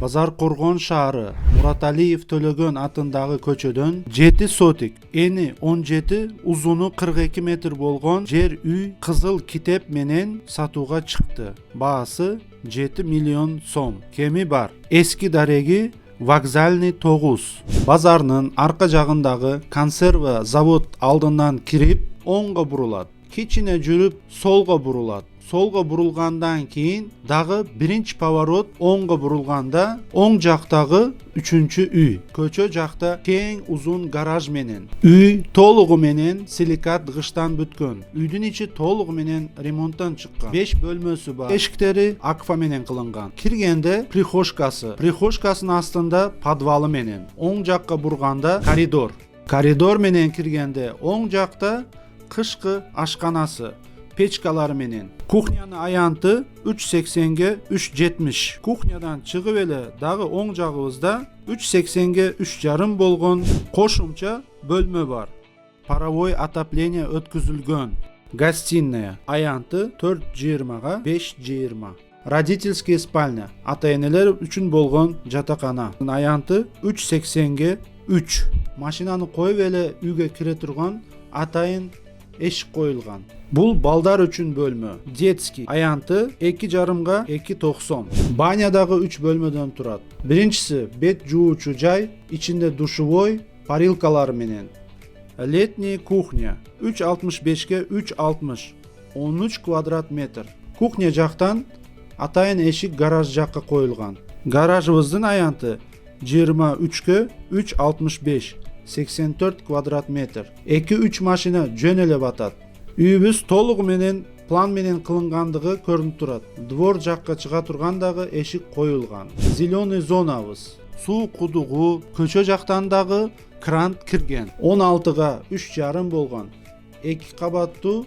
Базаркоргон шаары Мураталиев Төлөгөн атындагы көчөдөн 7 сотик, эни 17, узуну 42 метр болгон жер үй кызыл китеп менен сатууга чыкты. Баасы 7 миллион сом. Кеми бар. Эски дареги Вокзальный 9. Базарнын арка жагындагы консерва завод алдынан кирип, оңго бурулат. Кичине жүрүп, солго бурулат. Солго бурулгандан кийин дагы биринчи поворот оңго бурулганда оң жактагы 3-чү үй. Көчө жакта кең узун гараж менен. Үй толугу менен силикат гыштан бүткөн. Үйдүн ичи толугу менен ремонттан чыккан. 5 бөлмөсү бар. Эшиктери акфа менен кылынган. Киргенде прихожкасы. Прихожкасынын астында подвалы менен. Оң жакка бурганда коридор. Коридор менен киргенде оң жакта кышкы ашканасы. Печкалары менен. Кухнянын аянты 380-ге 370. Кухнядан чыгып эле дагы оң жагыбызда 380-ге 3,5 болгон кошумча бөлмө бар. Паровой отопление өткүзүлгөн. Гостиная аянты 4,20-га 5,20. Родительский спальня ата-энелер үчүн болгон жатакана. Аянты 380-ге 3. Машинаны коюп эле үйгө кире турган атайын эшик коюлган. Бул балдар үчүн бөлмө. Детский аянты 2,5-га 2,90. Банядагы 3 бөлмөдөн турат. Биринчиси бет жуучу жай, ичинде душевой, парилкалар менен. Летний кухня 3,65-ге 3,60. 13 квадрат метр. Кухня жактан атайын эшик гараж жакка коюлган. Гаражыбыздын аянты 23-ге 3,65. 84 квадрат метр. 2-3 машина жөн эле батат. Үйүбүз толугу менен план менен кылынгандыгы көрүнүп турат. Двор жакка чыга тургандагы эшик коюлган. Зеленый зонабыз. Суу кудугу, көчө жактан дагы кран кирген. 16-га 3,5 болгон. 2 кабаттуу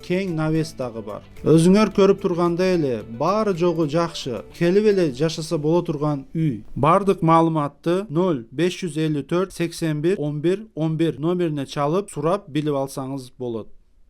кең навес дагы бар. Өзүңөр көрүп тургандай эле баары жогу жакшы, келип эле жашаса боло турган үй. Бардык маалыматты 0554 81 11 11 номерине чалып сурап билип алсаңыз болот.